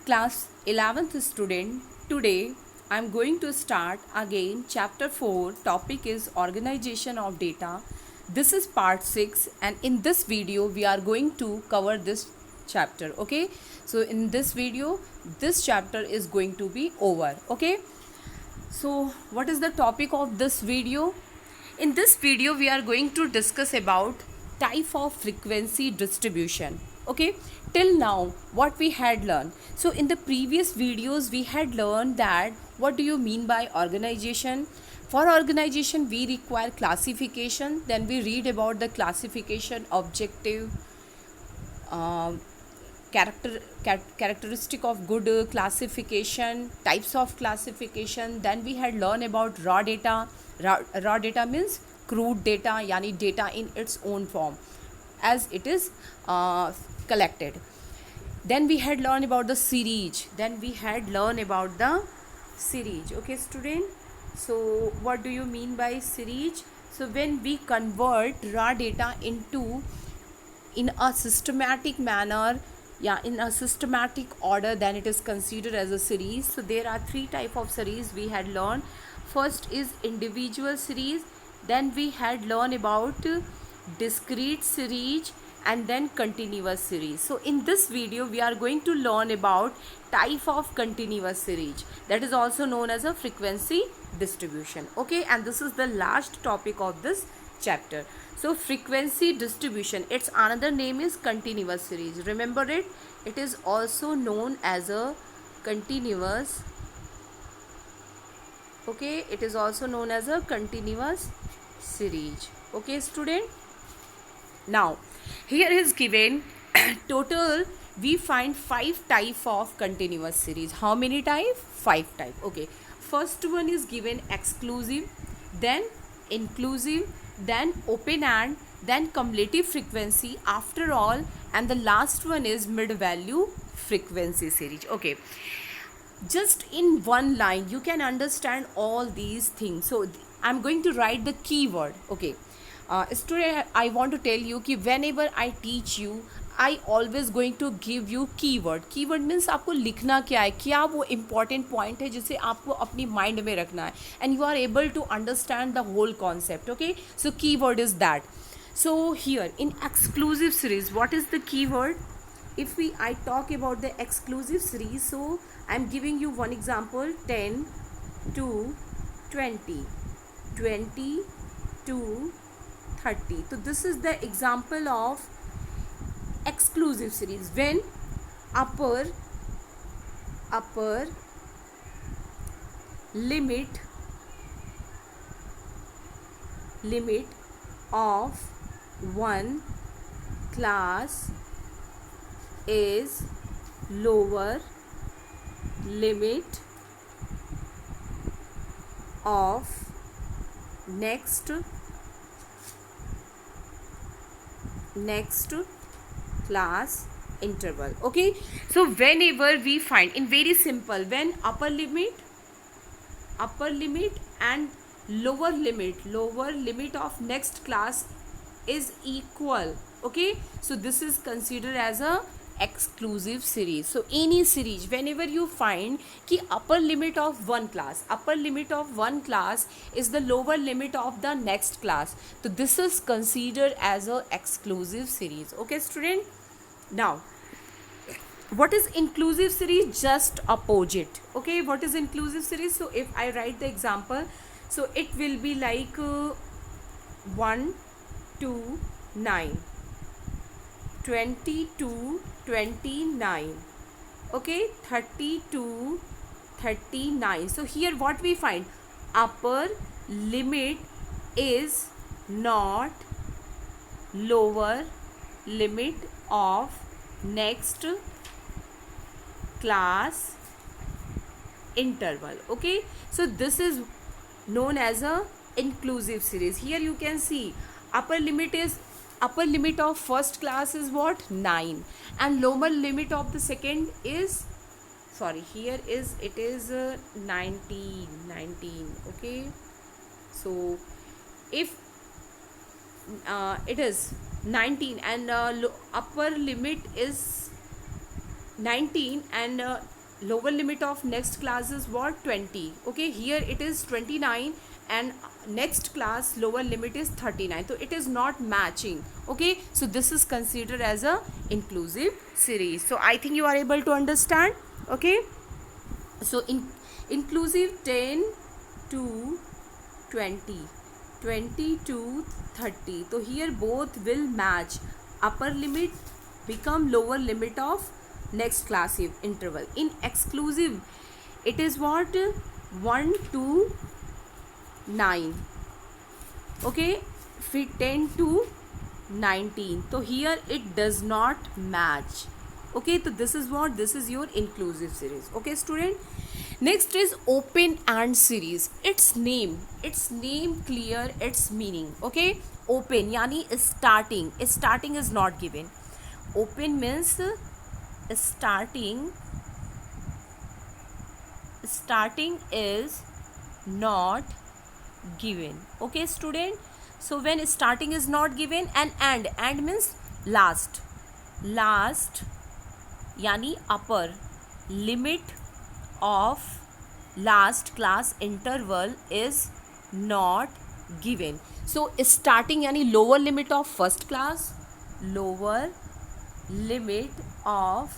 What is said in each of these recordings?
Class 11th student, today I am going to start again chapter 4. Topic is organization of data. This is part 6 and in this video we are going to cover this chapter. Okay, so in this video this chapter is going to be over. Okay, so what is the topic of this video? In this video we are going to discuss about type of frequency distribution. Okay, till now what we had learned. So in the previous videos we had learned that what do you mean by organization. For organization we require classification, then we read about the classification objective, characteristic of good classification, types of classification. Then we had learned about raw data. Raw data means crude data, yani data in its own form as it is collected. Then we had learned about the series. Okay student, so what do you mean by series? So when we convert raw data into in a systematic manner, in a systematic order, then it is considered as a series. So there are three type of series we had learned. First is individual series, then we had learned about discrete series, and then continuous series. So in this video we are going to learn about type of continuous series, that is also known as a frequency distribution. Okay, and this is the last topic of this chapter. So frequency distribution, its another name is continuous series. Remember it, it is also known as a continuous. Okay, it is also known as a continuous series. Okay student, now here is given total we find 5 type of continuous series. How many type? 5 type. Okay, first one is given exclusive, then inclusive, then open and then cumulative frequency after all, and the last one is mid value frequency series. Okay, just in one line you can understand all these things. So I'm going to write the keyword. Okay, student, I want to tell you कि whenever I teach you I always going to give you keyword. Keyword means आपको लिखना क्या है, क्या वो important point है जिसे आपको अपनी mind में रखना है, and you are able to understand the whole concept. Okay, so keyword is that. So here in exclusive series, what is the keyword? If I talk about the exclusive series, so I'm giving you one example: 10 to 20, 20 to 30. So this is the example of exclusive series when upper limit of one class is lower limit of next class interval. Okay, so whenever we find, in very simple, when upper limit and lower limit of next class is equal. Okay, so this is considered as a exclusive series. So any series whenever you find कि upper limit of one class is the lower limit of the next class, so this is considered as a exclusive series. Okay student, now what is inclusive series? Just opposite. Okay, what is inclusive series? So if I write the example, so it will be like 1 to 9, 20 to 29, okay, 30 to 39. So here what we find, upper limit is not lower limit of next class interval. Okay, so this is known as a inclusive series. Here you can see upper limit of first class is what? 9, and lower limit of the second is, here it is 19. Okay, so if it is 19 and upper limit is 19 and lower limit of next class is what? 20. Okay, here it is 29 and next class lower limit is 39, so it is not matching. Okay, so this is considered as a inclusive series. So I think you are able to understand. Okay, so inclusive 10 to 20, 20 to 30, so here both will match. Upper limit become lower limit of next class interval. In exclusive it is what? 1 to 9. Okay, fit 10 to 19, so here it does not match. Okay, so this is what? This is your inclusive series. Okay student, next is open and series. Its name clear its meaning. Okay, open yani starting is not given. Open means starting is not given. Okay student, so when starting is not given, and end means last yani upper limit of last class interval is not given. So starting yani lower limit of first class, lower limit of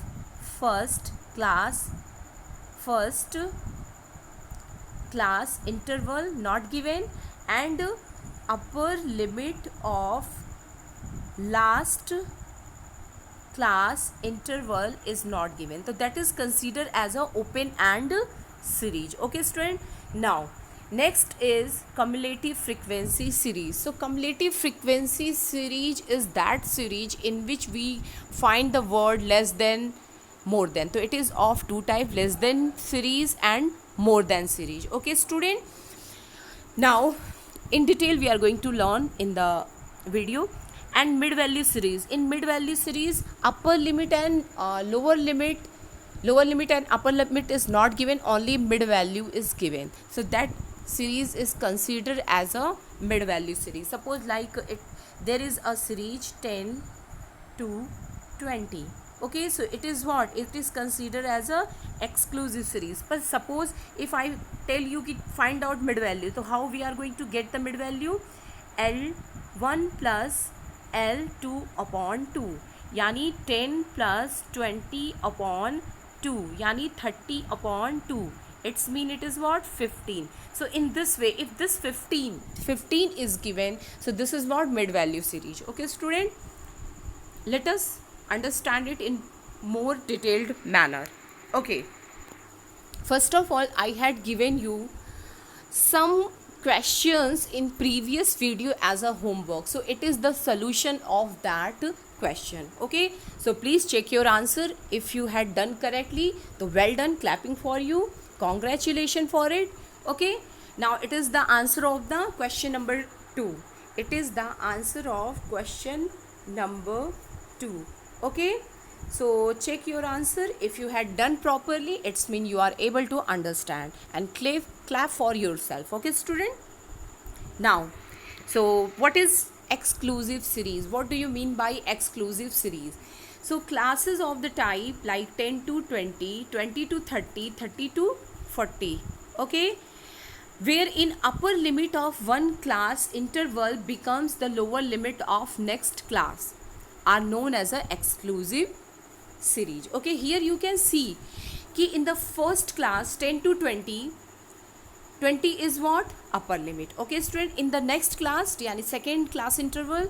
first class interval not given, and upper limit of last class interval is not given. So that is considered as a open and series. Okay student, now next is cumulative frequency series. So cumulative frequency series is that series in which we find the word less than, more than. So it is of two types, less than series and more than series. Okay student, now in detail we are going to learn in the video. And mid value series, in mid value series upper limit and lower limit and upper limit is not given, only mid value is given. So that series is considered as a mid value series. Suppose like there is a series 10 to 20. Okay, so it is what? It is considered as a exclusive series. But suppose if I tell you ki find out mid value, so how we are going to get the mid value? L1 plus L2 upon 2 yani 10 plus 20 upon 2 yani 30 upon 2. It's mean it is what? 15. So in this way, if this 15 is given, so this is what? Mid value series. Okay student, let us understand it in more detailed manner. Okay, first of all I had given you some questions in previous video as a homework, so it is the solution of that question. Okay, so please check your answer. If you had done correctly, so well done, clapping for you, congratulations for it. Okay, now it is the answer of the question number 2. It is the answer of question number 2. Okay, so check your answer. If you had done properly, it's mean you are able to understand, and clap for yourself. Okay student, now so what is exclusive series? What do you mean by exclusive series? So classes of the type like 10 to 20, 20 to 30, 30 to 40. Okay, where in upper limit of one class interval becomes the lower limit of next class are known as a exclusive series. Okay, here you can see कि in the first class 10 to 20 is what? Upper limit. Okay student, in the next class yani second class interval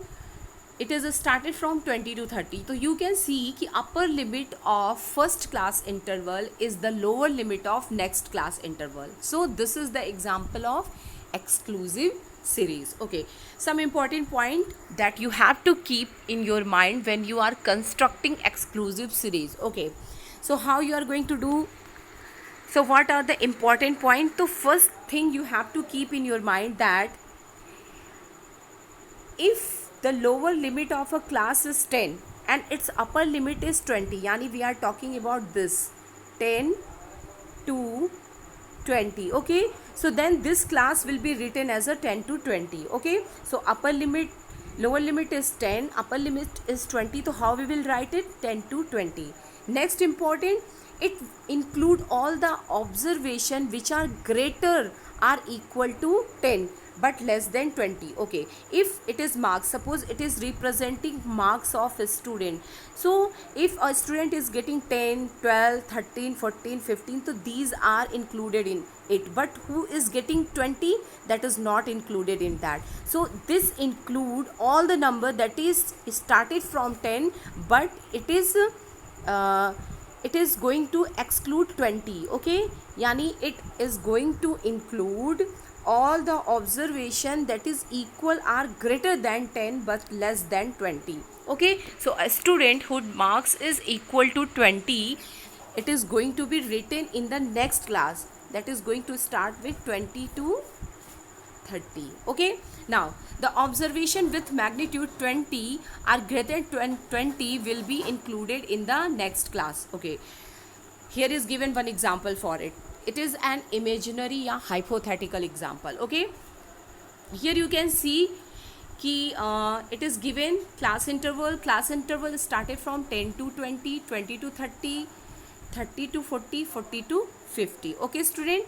it is started from 20 to 30. So you can see कि upper limit of first class interval is the lower limit of next class interval. So this is the example of exclusive series. Okay, some important point that you have to keep in your mind when you are constructing exclusive series. Okay, so how you are going to do? So what are the important points? The first thing you have to keep in your mind that if the lower limit of a class is 10 and its upper limit is 20, yani we are talking about this 10 to 20. Okay, so then this class will be written as a 10 to 20. Okay, so upper limit, lower limit is 10, upper limit is 20, so how we will write it? 10 to 20. Next important, it include all the observation which are greater are equal to 10 but less than 20. Okay, if it is marks, suppose it is representing marks of a student, so if a student is getting 10, 12, 13, 14, 15, so these are included in it, but who is getting 20, that is not included in that. So this include all the number that is started from 10 but it is going to exclude 20. Okay, yani it is going to include all the observation that is equal or greater than 10 but less than 20. Okay, so a student whose marks is equal to 20, it is going to be written in the next class, that is going to start with 20 to 30. Okay, now the observation with magnitude 20 or greater than 20 will be included in the next class. Okay, here is given one example for it. It is an imaginary or hypothetical example. Okay, here you can see कि it is given class interval started from 10 to 20, 20 to 30, 30 to 40, 40 to 50. Okay student,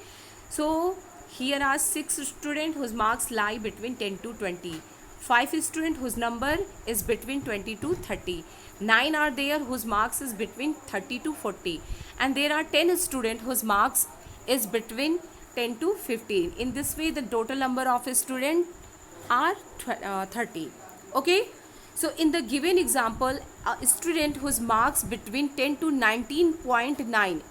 so here are 6 students whose marks lie between 10 to 20, 5 students whose number is between 20 to 30, 9 are there whose marks is between 30 to 40, and there are 10 students whose marks is between 10 to 15. In this way the total number of students are 30. Okay, so in the given example, a student whose marks between 10 to 19.9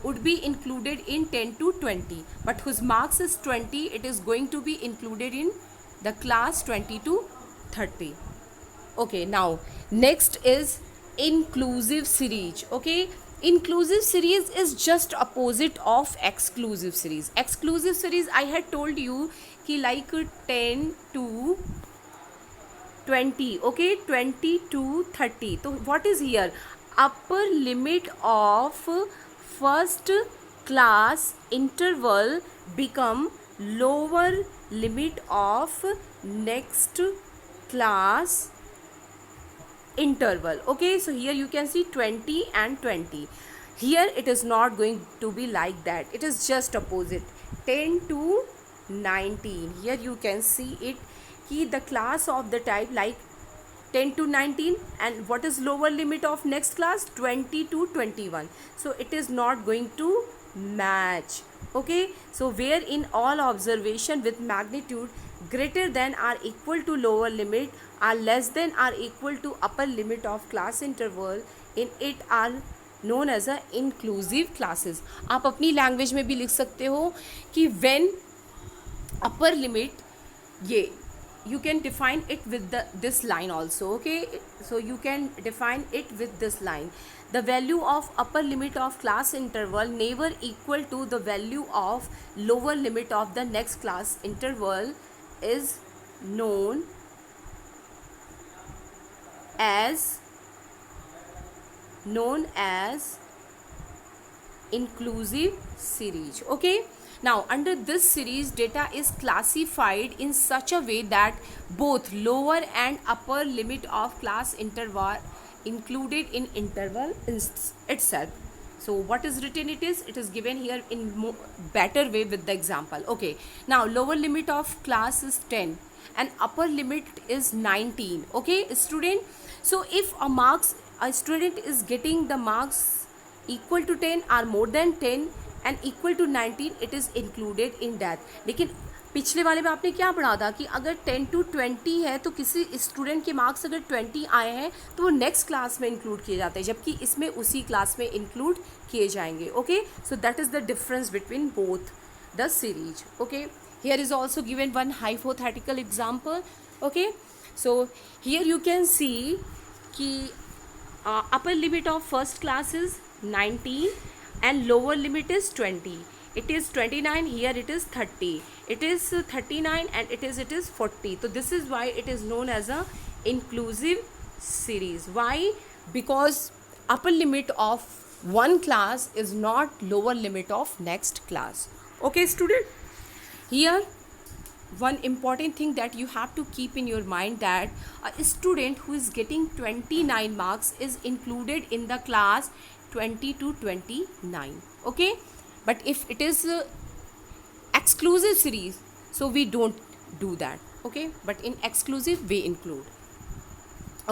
would be included in 10 to 20, but whose marks is 20, it is going to be included in the class 20 to 30. Okay, now next is inclusive series. Okay, inclusive series is just opposite of exclusive series. Exclusive series I had told you कि like 10 to 20. Okay, 20 to 30. So what is here? Upper limit of first class interval become lower limit of next class interval. Okay, so here you can see 20 and 20. Here it is not going to be like that, it is just opposite, 10 to 19. Here you can see it कि the class of the type like 10 to 19, and what is lower limit of next class, 20 to 21. So it is not going to match. Okay, so where in all observation with magnitude greater than or equal to lower limit are less than or equal to upper limit of class interval, in it are known as a inclusive classes. आप अपनी language में भी लिख सकते हो कि when upper limit, ये you can define it with this line also. Okay, so you can define it with this line: the value of upper limit of class interval never equal to the value of lower limit of the next class interval is known as inclusive series. Okay, now under this series data is classified in such a way that both lower and upper limit of class interval included in interval itself. So what is written, it is given here in better way with the example. Okay, now lower limit of class is 10 and upper limit is 19. Okay student, so if a student is getting the marks equal to 10 or more than 10 and equal to 19, it is included in that. लेकिन पिछले वाले में आपने क्या पढ़ा था कि अगर 10 to 20 है तो किसी स्टूडेंट के मार्क्स अगर 20 आए हैं तो वो नेक्स्ट क्लास में इंक्लूड किए जाते हैं, जबकि इसमें उसी क्लास में इंक्लूड किए जाएंगे. Okay, so that is the difference between both the series. Okay, here is also given one hypothetical example. Okay, so here you can see कि upper limit of first class is 19 and lower limit is 20. It is 29, here it is 30, it is 39 and it is 40. So this is why it is known as a inclusive series. Why? Because upper limit of one class is not lower limit of next class. Okay student, here one important thing that you have to keep in your mind, that a student who is getting 29 marks is included in the class 20 to 29. Okay, but if it is exclusive series, so we don't do that. Okay, but in exclusive we include.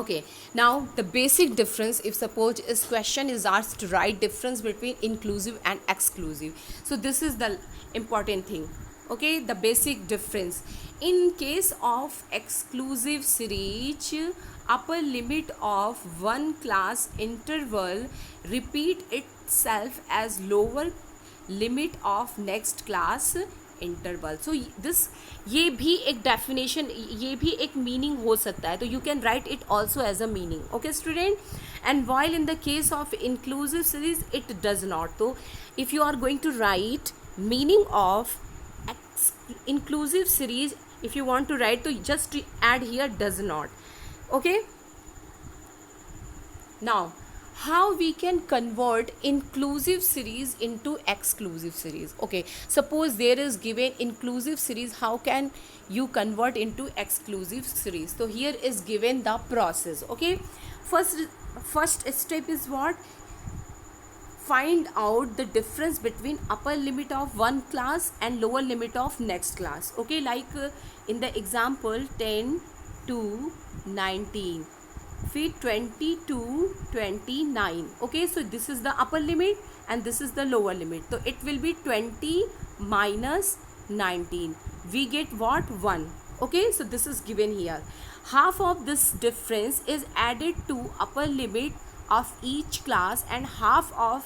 Okay, now the basic difference, if suppose is question is asked to write difference between inclusive and exclusive, so this is the important thing. Okay, the basic difference in case of exclusive series, upper limit of one class interval repeat itself as lower limit of next class interval. So this, ये भी एक definition, ये भी एक meaning हो सकता है, तो you can write it also as a meaning. Okay student, and while in the case of inclusive series it does not. तो if you are going to write meaning of inclusive series, if you want to write, तो just add here does not. Okay, now how we can convert inclusive series into exclusive series. Okay, suppose there is given inclusive series, how can you convert into exclusive series? So here is given the process. Okay, first step is what? Find out the difference between upper limit of one class and lower limit of next class. Okay, like in the example 10 to 19, फिर 20 to 29. Okay, so this is the upper limit and this is the lower limit. So it will be 20 minus 19. We get what? 1. Okay, so this is given here. Half of this difference is added to upper limit of each class and half of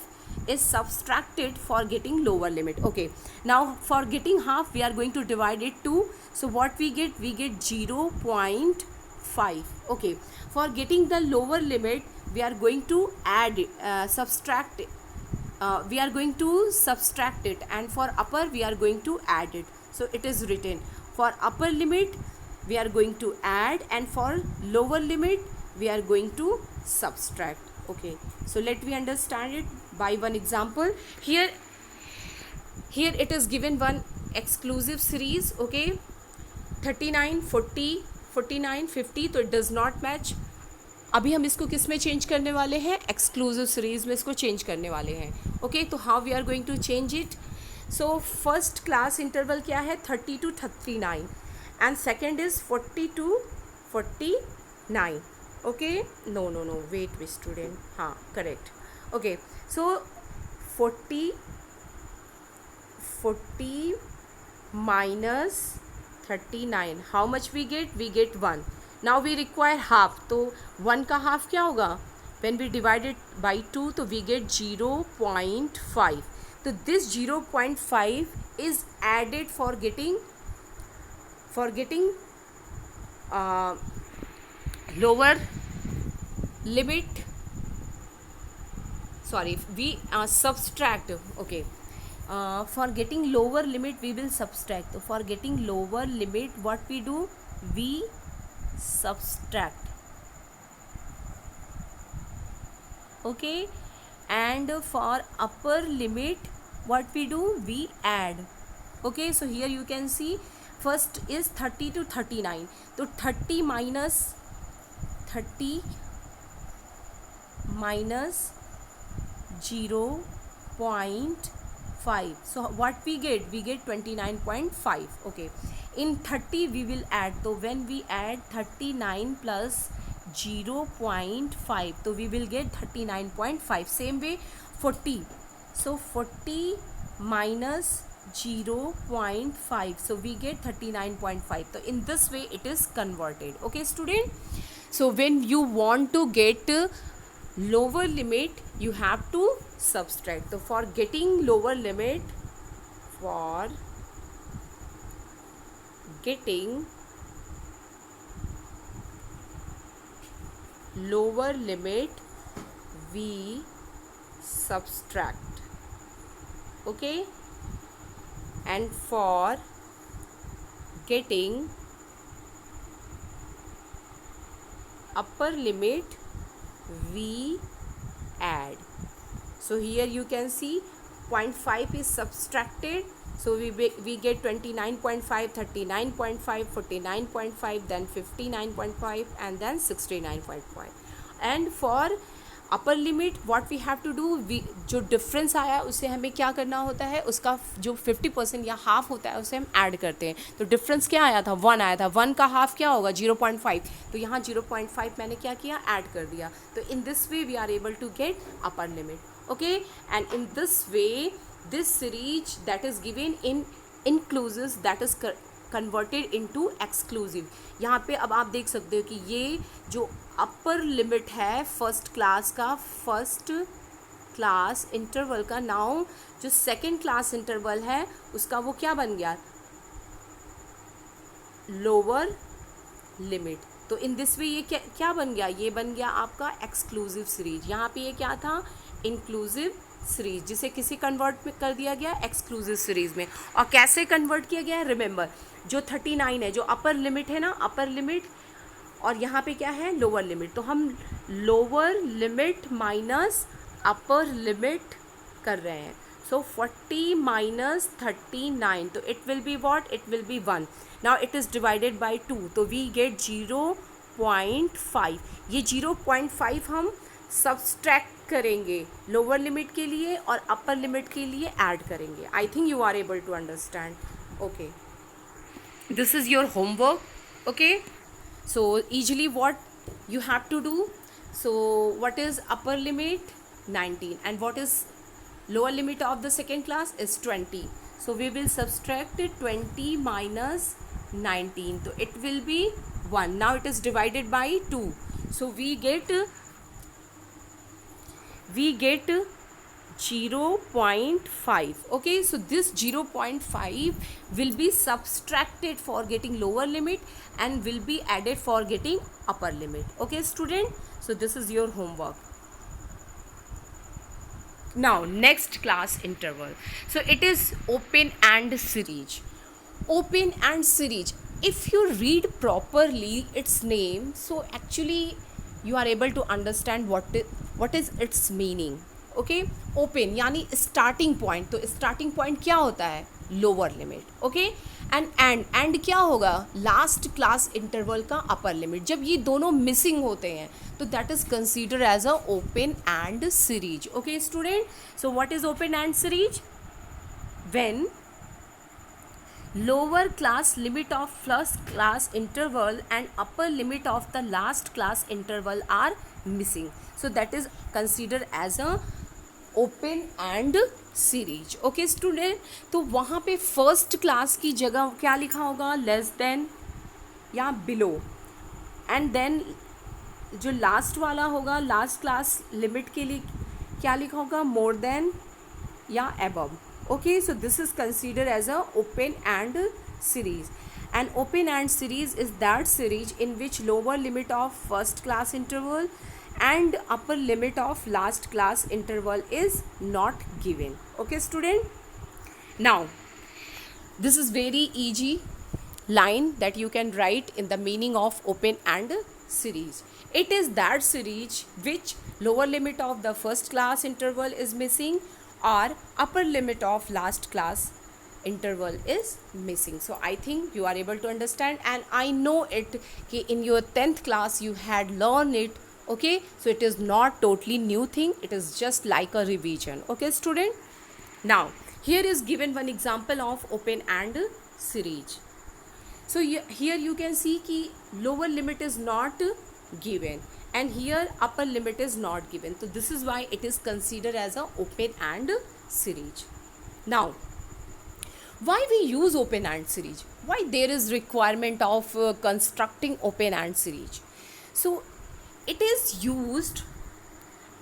is subtracted for getting lower limit. Okay, now for getting half we are going to divide it 2. So what we get? We get 0.5. Okay, for getting the lower limit we are going to add subtract it. We are going to subtract it, and for upper we are going to add it. So it is written, for upper limit we are going to add and for lower limit we are going to subtract. Okay, so let me understand it by one example. Here it is given one exclusive series. Okay, 39, 40, 49, 50, तो it does not match. अभी हम इसको किस में change करने वाले हैं? Exclusive series में इसको चेंज करने वाले हैं. ओके, तो how we are going to change it? So first class interval क्या है? 30 to 39 and second is 40 to 49. Okay, no wait student, हाँ correct. Okay, so 40 minus 39, how much we get? We get 1. Now we require half, तो 1 का half क्या होगा? When we divide it by 2, तो we get 0.5. तो this 0.5 is added for getting lower limit. Sorry, we subtract. Okay, for getting lower limit we will subtract. So for getting lower limit what we do? We subtract. Okay, and for upper limit what we do? We add. Okay, so here you can see first is 30 to 39. So 30 minus 0.5. So what we get? We get 29.5. Okay, in 30 we will add. So when we add 39 plus 0.5, so we will get 39.5. Same way 40. So 40 minus 0.5, so we get 39.5. So in this way it is converted. Okay student, so when you want to get lower limit you have to subtract. So for getting lower limit, we subtract. Okay, and for getting upper limit we add. So here you can see 0.5 is subtracted, so we get 29.5, 39.5, 49.5, then 59.5 and then 69.5. And for upper limit what we have to do, जो difference आया उसे हमें क्या करना होता है, उसका जो 50% या हाफ होता है उसे हम ऐड करते हैं। तो डिफरेंस क्या आया था, 1 आया था, 1 का हाफ क्या होगा 0.5, तो यहाँ 0.5 मैंने क्या किया, ऐड कर दिया। तो in this way we are able to get upper limit. Okay, and in this way this series that is given in inclusive that is converted into exclusive. यहाँ पे अब आप देख सकते हो कि ये जो अपर लिमिट है फर्स्ट क्लास इंटरवल का, नाउ जो सेकंड क्लास इंटरवल है उसका वो क्या बन गया, लोअर लिमिट। तो इन दिस वे ये क्या बन गया, ये बन गया आपका एक्सक्लूसिव सीरीज। यहाँ पे ये क्या था, इंक्लूसिव सीरीज, जिसे किसी कन्वर्ट में कर दिया गया एक्सक्लूसिव सीरीज में। और कैसे कन्वर्ट किया गया है, रिमेंबर जो 39 है, जो अपर लिमिट है ना, अपर लिमिट, और यहाँ पे क्या है, लोअर लिमिट। तो हम lower limit minus upper limit कर रहे हैं। सो 40 माइनस 39, तो it will be what, it will B 1। Now it is divided by 2, तो वी गेट 0.5। ये 0.5 हम सब्सट्रैक्ट करेंगे लोअर लिमिट के लिए और अपर लिमिट के लिए ऐड करेंगे। I think you are able to understand. Okay, this is your homework. Okay, so easily what you have to do, so what is upper limit, 19, and what is lower limit of the second class is 20. So we will subtract 20 minus 19, so it will be 1. Now it is divided by 2, so we get 0.5. Okay, so this 0.5 will be subtracted for getting lower limit and will be added for getting upper limit. Okay student, so this is your homework. Now next class interval, so it is open and series. Open and series, if you read properly its name, so actually you are able to understand what is its meaning. Okay, open यानी starting point, तो starting point क्या होता है, lower limit. Okay, and क्या होगा, last class interval का upper limit. जब ये दोनों मिसिंग होते हैं तो that is consider as a open end series. Okay student, so what is open end series, when lower class limit of first class interval and upper limit of the last class interval are missing, so that is considered as a open and series. Okay student, तो वहाँ पे first class की जगह क्या लिखा होगा, less than या below, and then जो लास्ट वाला होगा लास्ट क्लास लिमिट के लिए क्या लिखा होगा, मोर देन या above. Okay, so this is considered as a open and series. An open and series is that series in which lower limit of first class interval and upper limit of last class interval is not given. Okay student, now this is very easy line that you can write in the meaning of open and series. It is that series which lower limit of the first class interval is missing or upper limit of last class interval is missing. So I think you are able to understand, and I know it कि in your 10th class you had learned it. Okay, so it is not totally new thing, it is just like a revision. Okay student, now here is given one example of open and series. So here you can see कि lower limit is not given and here upper limit is not given, so this is why it is considered as a open and series. Now why we use open and series, why there is requirement of constructing open and series? So it is used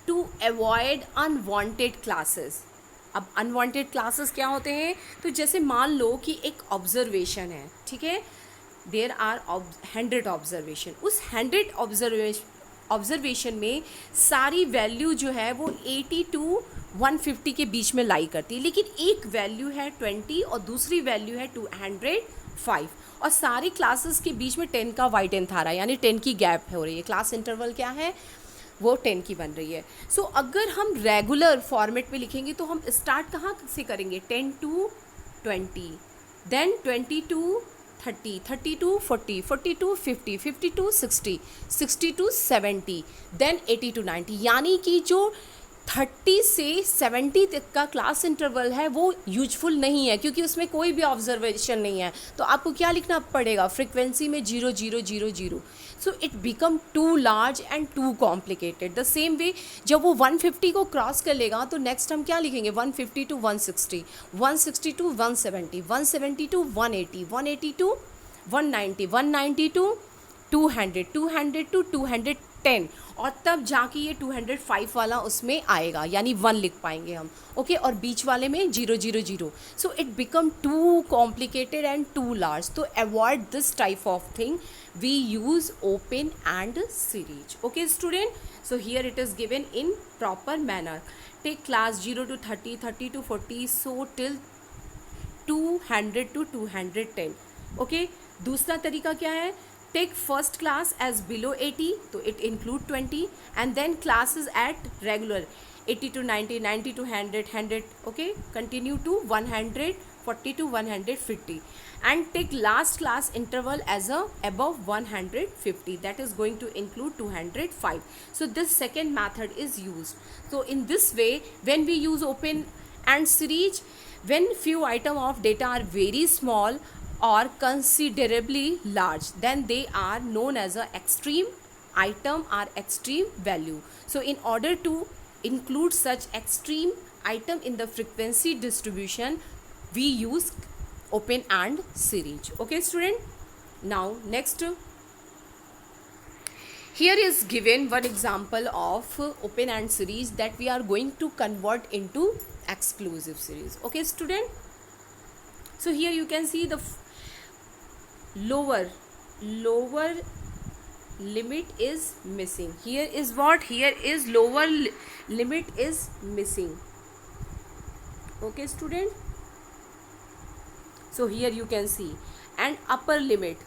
to avoid unwanted classes. अब unwanted classes क्या होते हैं, तो जैसे मान लो कि एक observation है, ठीक है, देयर आर 100 ऑब्जर्वेशन, उस 100 ऑब्जर्वेशन में सारी वैल्यू जो है वो 80 to 150 के बीच में लाई करती है, लेकिन एक वैल्यू है 20 और दूसरी वैल्यू है 205 और सारी क्लासेस के बीच में 10 का वाइड एंथ आ रहा है, यानी 10 की गैप हो रही है, क्लास इंटरवल क्या है वो 10 की बन रही है। सो अगर हम रेगुलर फॉर्मेट में लिखेंगे तो हम स्टार्ट कहाँ से करेंगे, 10 to 20, then 20 to 30, 30 to 40, 40 to 50, 50 to 60, 60 to 70, then 80 to 90. यानी कि जो 30 से 70 तक का क्लास इंटरवल है वो यूजफुल नहीं है, क्योंकि उसमें कोई भी ऑब्जर्वेशन नहीं है. तो आपको क्या लिखना पड़ेगा? फ्रिक्वेंसी में 0 0 0 0. So it become too large and too complicated. The same way जब वो 150 को क्रॉस कर लेगा तो नेक्स्ट हम क्या लिखेंगे? 150 to 160, 160 to 170, 170 to 180, 180 to 190, 190 to 200, 200 to 210, और तब जाके ये 205 वाला उसमें आएगा, यानी 1 लिख पाएंगे हम. ओके, और बीच वाले में 0 0 0. So it become too complicated and too large. तो avoid this type of thing, we use open and series. Okay student, so here it is given in proper manner. Take class 0 to 30, 30 to 40, so till 200 to 210. Okay, दूसरा तरीका क्या है? Take first class as below 80, तो it include 20, and then classes at regular 80 to 90, 90 to 100, 100. Okay, continue to 100, 40 to 150, and take last class interval as a above 150, that is going to include 205. So this second method is used. So in this way, when we use open and series, when few item of data are very small or considerably large, then they are known as a extreme item or extreme value. So in order to include such extreme item in the frequency distribution, we use open and series. Okay student, now next, here is given one example of open and series that we are going to convert into exclusive series. Okay student, so here you can see the lower limit is missing. Here is what? Here is lower limit is missing. Okay student, so here you can see, and upper limit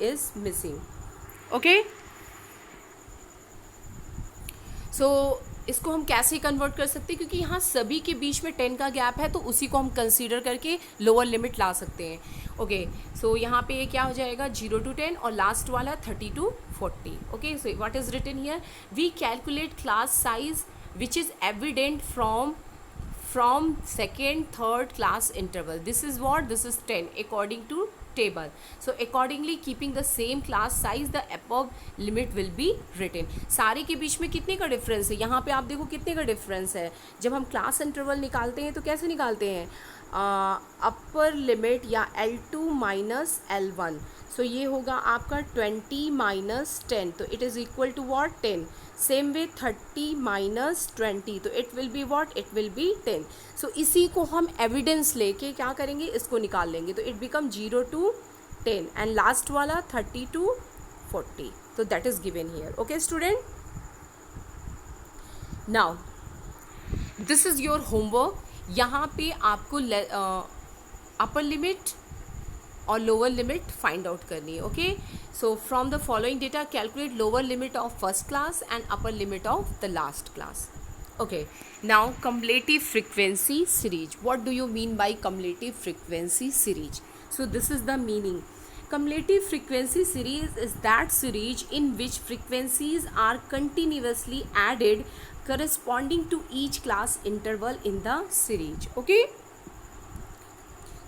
is missing. Okay, so इसको हम कैसे convert कर सकते हैं? क्योंकि यहाँ सभी के बीच में 10 का गैप है, तो उसी को हम कंसीडर करके लोअर लिमिट ला सकते हैं. ओके, सो यहाँ पे ये क्या हो जाएगा? 0 to 10, और लास्ट वाला 30 to 40. Okay, so what is written here? We calculate class size which is evident from second third class interval. This is what? This is 10 according to table. So accordingly keeping the same class size, the above limit will be written. सारे के बीच में कितने का difference है? यहाँ पे आप देखो कितने का डिफरेंस है. जब हम क्लास इंटरवल निकालते हैं तो कैसे निकालते हैं? अपर लिमिट या L2 माइनस L1. सो ये होगा आपका 20 माइनस 10, तो it is equal to what? 10. Same way 30 minus 20, तो it will be what? It will be 10. So इसी को हम एविडेंस लेके क्या करेंगे? इसको निकाल लेंगे. तो it become 0 to 10, and last वाला 30 to 40. तो that is given here. Okay student, now this is your homework. यहाँ पे आपको अपर लिमिट और लोअर लिमिट फाइंड आउट करनी है. Okay, so from the following data calculate lower limit of first class and upper limit of the last class. Okay, now cumulative frequency series. What do you mean by cumulative frequency series? So this is the meaning. Cumulative frequency series is that series in which frequencies are continuously added corresponding to each class interval in the series. Okay,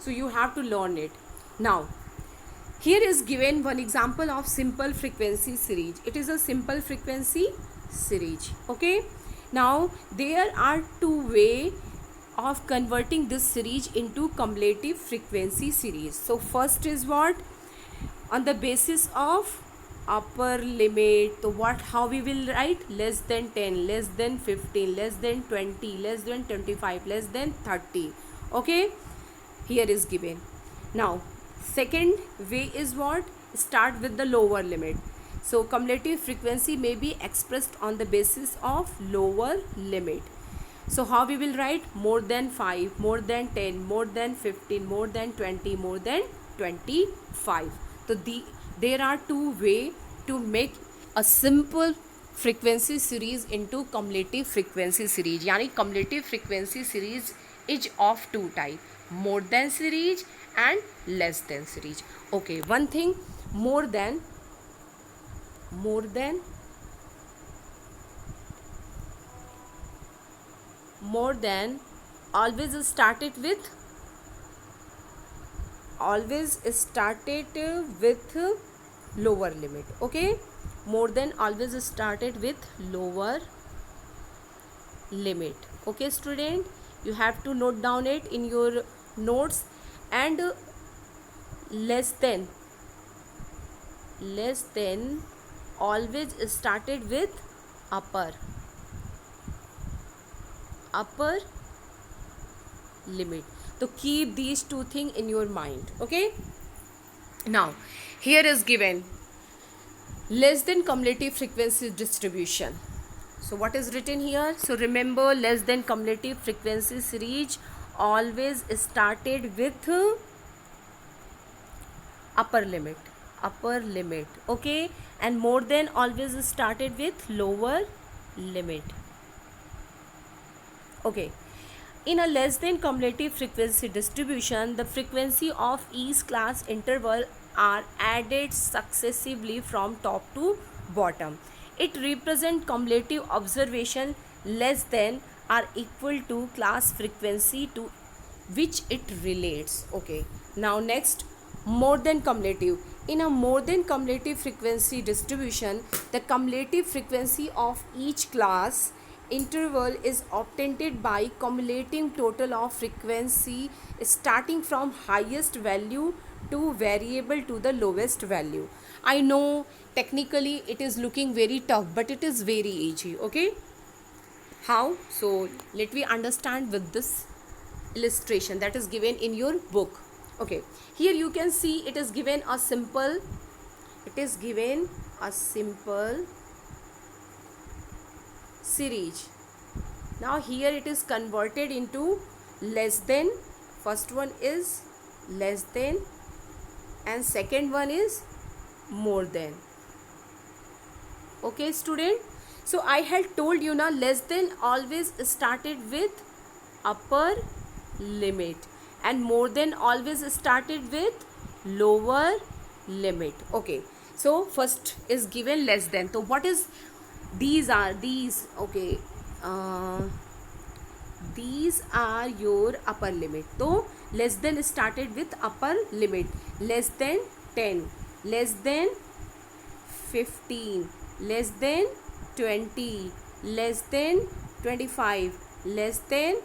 so you have to learn it. Now here is given one example of simple frequency series. It is a simple frequency series. Okay, now there are two ways of converting this series into cumulative frequency series. So first is what? On the basis of upper limit. So what, how we will write? Less than 10, less than 15, less than 20, less than 25, less than 30. Okay, here is given. Now second way is what? Start with the lower limit. So cumulative frequency may be expressed on the basis of lower limit. So how we will write? More than 5, more than 10, more than 15, more than 20, more than 25. So there are two ways to make a simple frequency series into cumulative frequency series. यानी cumulative frequency series is of two type. more than series and less than series. Okay, one thing, more than always started with lower limit. Okay, more than always started with lower limit. Okay student, you have to note down it in your notes. And less than always started with upper limit. So keep these two things in your mind. Okay, now here is given less than cumulative frequency distribution. So what is written here? So remember, less than cumulative frequency series always started with upper limit. Okay, and more than always started with lower limit. Okay, in a less than cumulative frequency distribution, the frequency of each class interval are added successively from top to bottom. It represents cumulative observation less than or equal to class frequency to which it relates. Okay, now next, more than cumulative. In a more than cumulative frequency distribution, the cumulative frequency of each class interval is obtained by cumulating total of frequency starting from highest value to variable to the lowest value. I know technically it is looking very tough, but it is very easy. Okay, how? So let me understand with this illustration that is given in your book. Okay, here you can see it is given a simple series. Now here it is converted into less than. First one is less than and second one is more than. Okay student, so I had told you now, less than always started with upper limit and more than always started with lower limit. Okay, so first is given less than. So what is these? Okay, these are your upper limit. So less than started with upper limit. Less than 10, less than 15, less than 20, less than 25, less than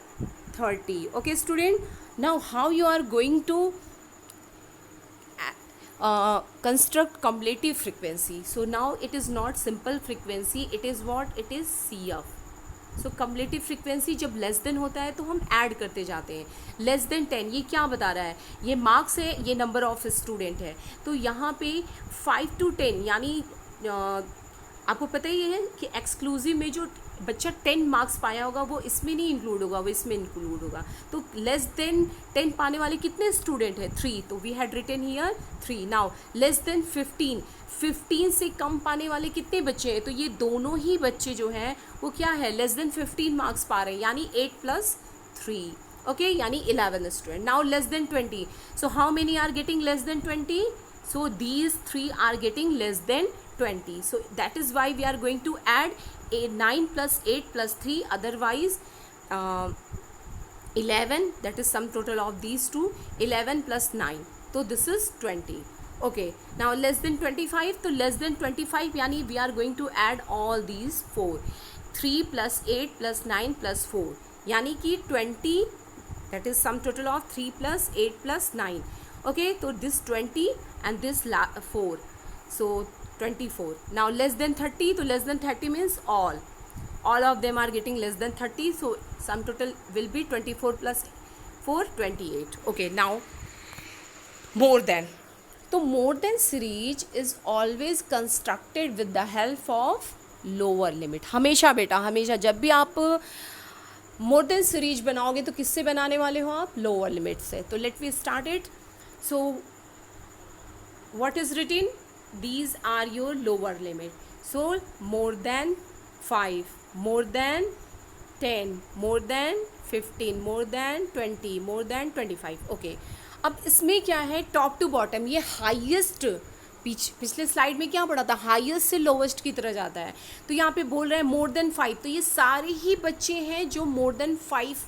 30. Okay student, now how you are going to construct cumulative frequency? So now it is not simple frequency, it is what? It is CF. So cumulative frequency जब less than होता है तो हम add करते जाते हैं. Less than 10, ये क्या बता रहा है? ये मार्क्स है, ये नंबर ऑफ स्टूडेंट है. तो यहाँ पे 5 to 10 यानी आपको पता ही है कि एक्सक्लूसिव में जो बच्चा 10 मार्क्स पाया होगा वो इसमें नहीं इंक्लूड होगा, वो इसमें इंक्लूड होगा. तो लेस देन 10 पाने वाले कितने स्टूडेंट हैं? 3. तो we had written here 3. Now less than 15 से कम पाने वाले कितने बच्चे हैं? तो ये दोनों ही बच्चे जो हैं वो क्या है? लेस देन 15 मार्क्स पा रहे हैं, यानी 8 + 3. ओके, यानी 11 student. Now less than 20. So how many are getting less than 20? So these 3 are getting less than 20. So that is why we are going to add a 9 + 8 + 3, otherwise 11. That is sum total of these two. 11 + 9. So this is 20. Okay. Now less than 25. So less than 25 yani we are going to add all these 4. 3 + 8 + 9 + 4. Yani ki 20. That is sum total of 3 + 8 + 9. Okay. So this 20 and this 4. So 24. Now less than 30. So less than 30 means all of them are getting less than 30. So sum total will be 24 + 4, 28. Okay. Now more than. So more than series is always constructed with the help of lower limit. हमेशा बेटा, हमेशा जब भी आप more than series बनाओगे तो किससे बनाने वाले हो आप? Lower limit से. तो let me start it. So what is written? These are your lower limit. So more than 5, more than 10, more than 15, more than 20, more than 25. Okay, अब इसमें क्या है, टॉप टू बॉटम, ये हाईएस्ट, पिछले slide में क्या पढ़ा था, हाईएस्ट से लोवेस्ट की तरह जाता है. तो यहाँ पे बोल रहे हैं मोर देन 5, तो ये सारे ही बच्चे हैं जो मोर देन 5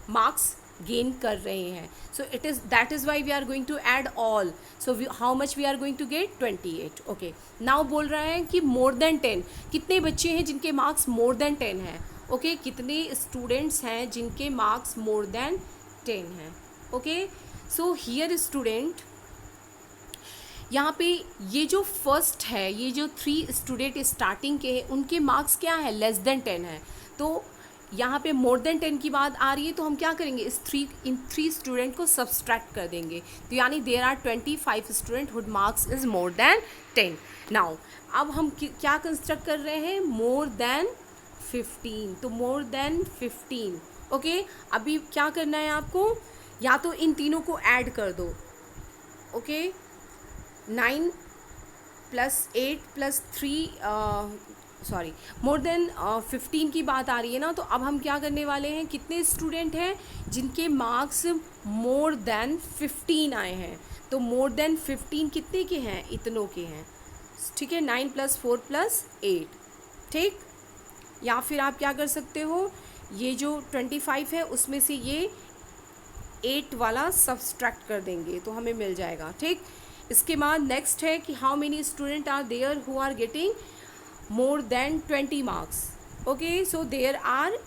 मार्क्स गेन कर रहे हैं. So it is, that is why we are going to add all. So how much we are going to get, 28. Okay, now बोल रहा है कि मोर देन 10, कितने बच्चे हैं जिनके मार्क्स मोर देन 10 हैं. ओके, कितने स्टूडेंट्स हैं जिनके मार्क्स मोर देन 10 हैं. ओके, सो हियर स्टूडेंट, यहाँ पे ये जो फर्स्ट है, ये जो 3 स्टूडेंट स्टार्टिंग के हैं, उनके मार्क्स क्या है, लेस देन 10 है. तो यहाँ पे मोर देन 10 की बात आ रही है, तो हम क्या करेंगे, इन 3 स्टूडेंट को सब्सट्रैक्ट कर देंगे. तो यानी there are 25 student who marks is more than 10. Now अब हम क्या कंस्ट्रक्ट कर रहे हैं, मोर देन 15. तो मोर देन 15. ओके, अभी क्या करना है आपको, या तो इन तीनों को ऐड कर दो. ओके, 9 + 8 + 3, सॉरी, मोर देन 15 की बात आ रही है ना. तो अब हम क्या करने वाले हैं, कितने स्टूडेंट हैं जिनके मार्क्स मोर देन 15 आए हैं. तो मोर देन 15 कितने के हैं, इतनों के हैं. ठीक है, 9 + 4 + 8. ठीक, या फिर आप क्या कर सकते हो, ये जो 25 है उसमें से ये 8 वाला सब्सट्रैक्ट कर देंगे तो हमें मिल जाएगा. ठीक, इसके बाद नेक्स्ट है कि how many student are there who are getting more than 20 marks. Okay, so there are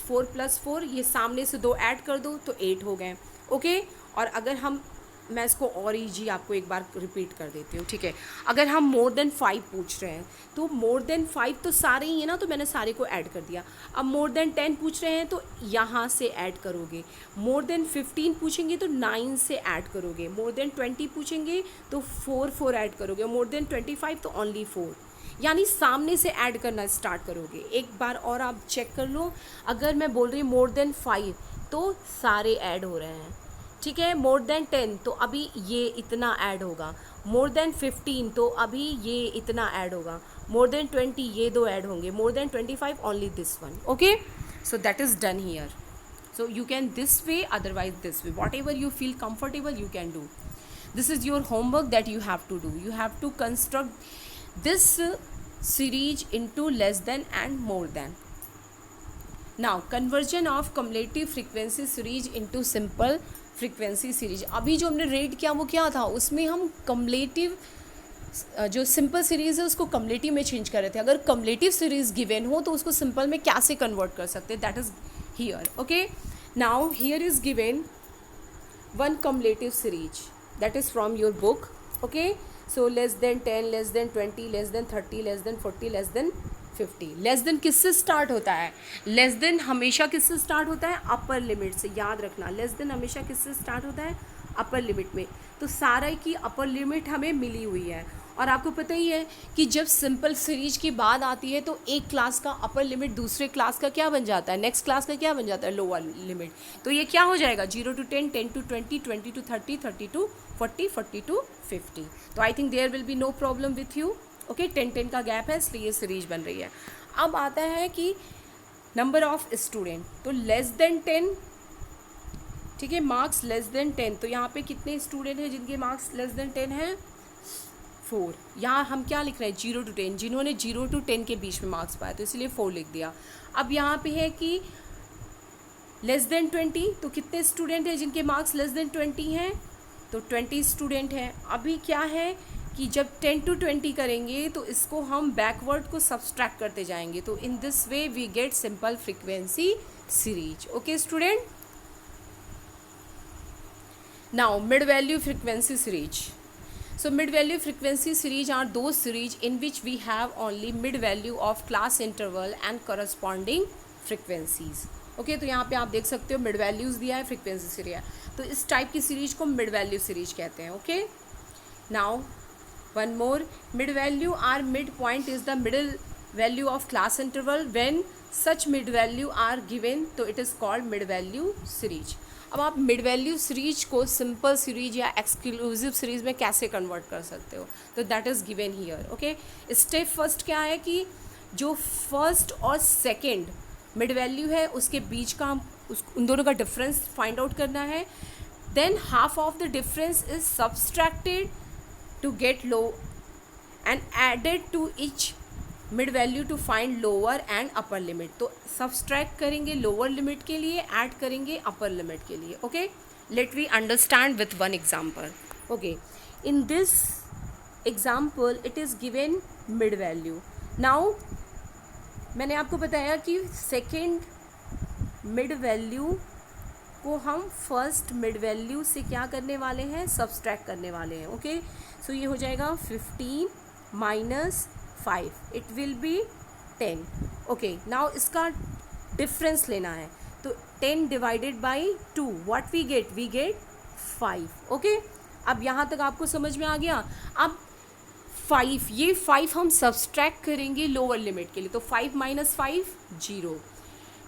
4 + 4, ये सामने से 2 ऐड कर दो तो 8 हो गए. ओके, और अगर हम, मैं इसको और ईजी आपको एक बार रिपीट कर देती हूँ. ठीक है, अगर हम मोर देन 5 पूछ रहे हैं, तो मोर देन 5 तो सारे ही है ना, तो मैंने सारे को ऐड कर दिया. अब मोर देन 10 पूछ रहे हैं तो यहाँ से ऐड करोगे. मोर देन 15 पूछेंगे तो 9 से ऐड करोगे. मोर देन 20 पूछेंगे तो 4 ऐड करोगे. मोर देन 25 तो ओनली 4, यानी सामने से ऐड करना स्टार्ट करोगे. एक बार और आप चेक कर लो, अगर मैं बोल रही हूँ मोर देन 5 तो सारे ऐड हो रहे हैं. ठीक है, मोर देन 10 तो अभी ये इतना ऐड होगा. मोर देन 15 तो अभी ये इतना ऐड होगा. मोर देन 20 ये 2 ऐड होंगे. More than 25 only this one. Okay, so that is done here. So you can this way, otherwise this way, what ever you feel comfortable you can do. This is your homework that you have to do. You have to construct this series into less than and more than. Now conversion of cumulative frequency series into simple frequency series. अभी जो हमने red किया वो क्या था, उसमें हम cumulative, जो सिंपल सीरीज़ है उसको कम्युलेटिव में चेंज कर रहे थे. अगर कम्युलेटिव सीरीज़ गिवन हो तो उसको सिंपल में कैसे कन्वर्ट कर सकते हैं, that is here. Okay, now here is given one cumulative series that is from your book. Okay, so less than 10, less than 20, less than 30, less than 40, less than 50. Less than किससे start होता है, less than हमेशा किससे start होता है, upper limit से. याद रखना, लेस देन हमेशा किससे स्टार्ट होता है, अपर लिमिट में. तो सारा की अपर लिमिट हमें मिली हुई है. और आपको पता ही है कि जब सिंपल सीरीज की बात आती है तो एक क्लास का अपर लिमिट दूसरे क्लास का क्या बन जाता है, नेक्स्ट क्लास का क्या बन जाता है, लोअर लिमिट. तो ये क्या हो जाएगा, 0 to 10, 10 to 20, 20 to 30, 30 to 40, 40 to 50. तो I think there will be no problem with you. Okay, 10 का गैप है इसलिए ये सीरीज बन रही है. अब आता है कि नंबर ऑफ स्टूडेंट, तो लेस देन 10. ठीक है, मार्क्स लेस देन 10, तो यहाँ पे कितने स्टूडेंट हैं जिनके मार्क्स लेस देन 10 हैं, 4. यहाँ हम क्या लिख रहे हैं, 0 to 10, जिन्होंने 0 to 10 के बीच में मार्क्स पाए तो इसलिए 4 लिख दिया. अब यहाँ पे है कि लेस देन 20, तो कितने स्टूडेंट हैं जिनके मार्क्स लेस देन 20 हैं, तो 20 स्टूडेंट हैं. अभी क्या है कि जब 10 to 20 करेंगे तो इसको हम बैकवर्ड को सब्सट्रैक्ट करते जाएंगे. तो in this way we get simple frequency series. Okay student, now mid value frequency series. So mid-value frequency series are those series in which we have only mid-value of class interval and corresponding frequencies. Okay, तो यहाँ पे आप देख सकते हो mid values दिया है, frequency series है, तो इस टाइप की सीरीज को मिड वैल्यू सीरीज कहते हैं. Okay, now one more, mid value or mid point is the middle value of class interval. When such mid value are given तो it is called mid value series. अब आप mid value series को simple series या exclusive series में कैसे convert कर सकते हो, तो that is given here. Okay, step first क्या है कि जो फर्स्ट और सेकंड मिड वैल्यू है उसके बीच का हम उन दोनों का डिफरेंस फाइंड आउट करना है. Then half of the difference is subtracted to get low and added to each mid value to find lower and upper limit. तो सब्सट्रैक्ट करेंगे लोअर लिमिट के लिए, ऐड करेंगे अपर लिमिट के लिए. Okay, let we understand with one example. Okay, in this example it is given mid value. Now मैंने आपको बताया कि सेकेंड मिड वैल्यू को हम फर्स्ट मिड वैल्यू से क्या करने वाले हैं, सब्सट्रैक्ट करने वाले हैं. ओके, सो ये हो जाएगा 15 minus 5, it will be 10. Okay, now इसका डिफरेंस लेना है. तो 10 divided by 2 what we get 5. Okay, अब यहाँ तक आपको समझ में आ गया. अब 5, ये 5 हम सब्सट्रैक्ट करेंगे लोअर लिमिट के लिए. तो 5 माइनस 5 0,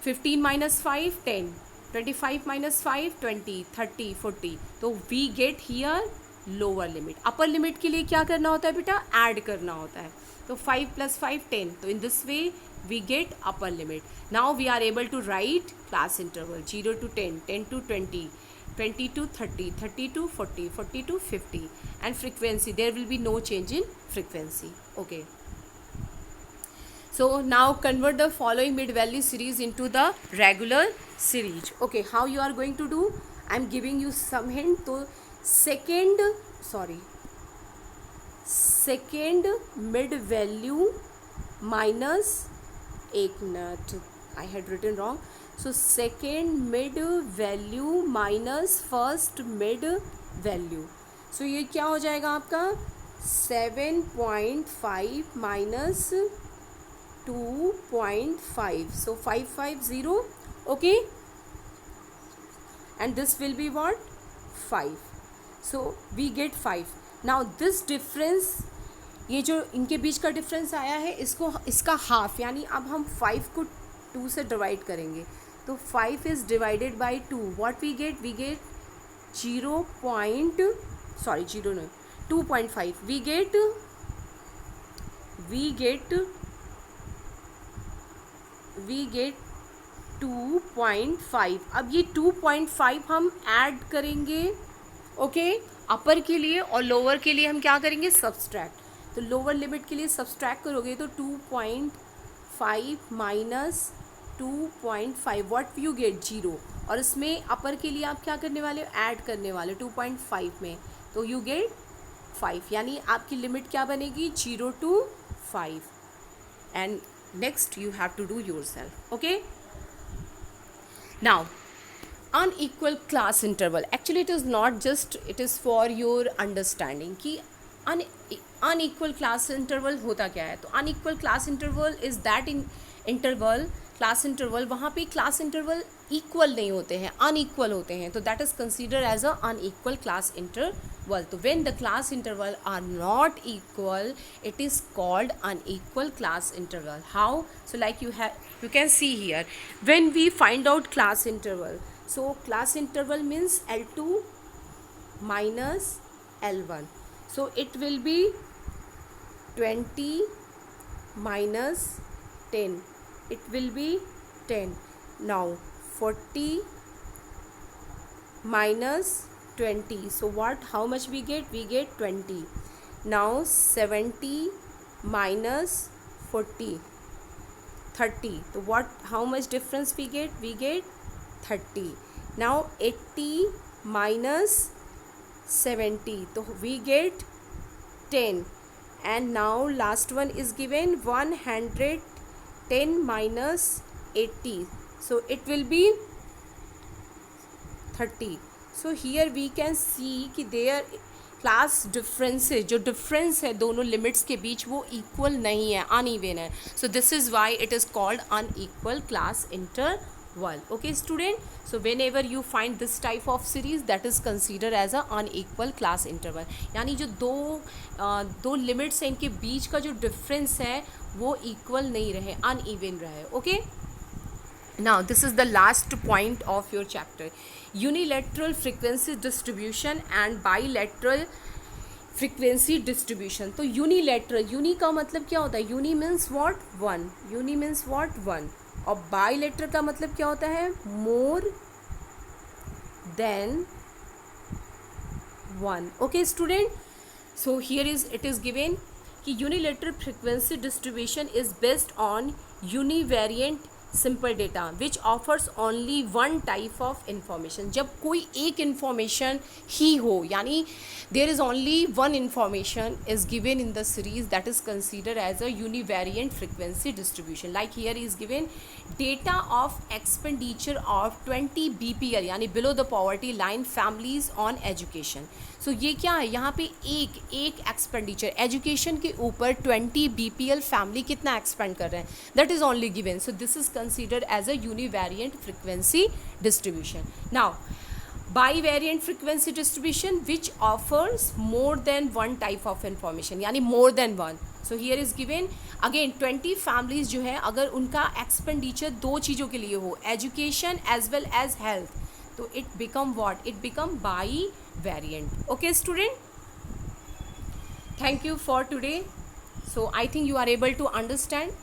15 माइनस 5 10, 25 माइनस 5 20, 30 40. तो we get here lower limit. Upper limit के लिए क्या करना होता है बेटा, ऐड करना होता है. तो 5 plus 5 10. So in this way we get upper limit. Now we are able to write class interval 0 to 10, 10 to 20, 20 to 30, 30 to 40, 40 to 50, and frequency, there will be no change in frequency. Okay, so now convert the following mid value series into the regular series. Okay, how you are going to do, I am giving you some hint. तो second mid value minus, एक minute, I had written wrong. So second mid value minus first mid value. So ये क्या हो जाएगा आपका 7.5 minus 2.5. So 550. Okay, and this will be what, 5. So we get 5. Now this difference, ये जो इनके बीच का डिफरेंस आया है इसका हाफ, यानी अब हम 5 को 2 से डिवाइड करेंगे. तो 5 is divided by 2 what we get 2.5. we get 2.5. अब ये 2.5 हम ऐड करेंगे. ओके, अपर के लिए और लोअर के लिए हम क्या करेंगे, सब्सट्रैक्ट. तो लोअर लिमिट के लिए सब्सट्रैक्ट करोगे तो 2.5 माइनस 2.5 व्हाट यू गेट 0. और इसमें अपर के लिए आप क्या करने वाले हो, ऐड करने वाले 2.5 में. तो यू गेट 5, यानी आपकी लिमिट क्या बनेगी 0 to 5. And next you have to do yourself. Okay, now unequal class interval, actually it is not just, it is for your understanding कि unequal class interval होता क्या है. तो unequal class interval is that in interval, class interval, वहाँ पे class interval equal नहीं होते हैं, unequal होते हैं. तो that is considered as a unequal class interval. तो when the class interval are not equal, it is called unequal class interval. How? So like you can see here, when we find out class interval, so class interval means L2 minus L1. So it will be 20 minus 10. It will be 10. Now 40 minus 20. So how much we get? We get 20. Now 70 minus 40. 30. So how much difference we get? We get 30. Now 80 minus 70. So we get 10. And now last one is given 110 minus 80. So it will be 30. So here we can see कि their class differences, जो difference है दोनों limits के बीच वो equal नहीं है, uneven है. So this is why it is called unequal class interval. Okay student, so whenever you find this type of series that is consider as a unequal class interval, यानी जो दो limits हैं इनके बीच का जो difference है वो equal नहीं रहे, अनइवन रहे. Okay, now this is the last point of your chapter, unilateral frequency distribution and bilateral frequency distribution. तो unilateral, uni का मतलब क्या होता है, uni means what, one, uni means what, one, और बाईलेटरल का मतलब क्या होता है, more than one. Okay student, so here is it is given कि unilateral frequency distribution is based on univariate simple data which offers only one type of information. जब कोई एक इंफॉर्मेशन ही हो, यानी there is only one information is given in the series, that is consider as a univariate frequency distribution. Like here is given data of expenditure of 20 BPL यानी below the poverty line families on education. So ये क्या है, यहाँ पे एक expenditure education के ऊपर 20 BPL family कितना एक्सपेंड कर रहे हैं, that is only given. So this is considered as a univariate frequency distribution. Now bivariate frequency distribution which offers more than one type of information, यानी more than one. So here is given again 20 families जो है, अगर उनका expenditure दो चीज़ों के लिए हो, education as well as health, तो it become what, it become bivariate. Okay student, thank you for today. So I think you are able to understand.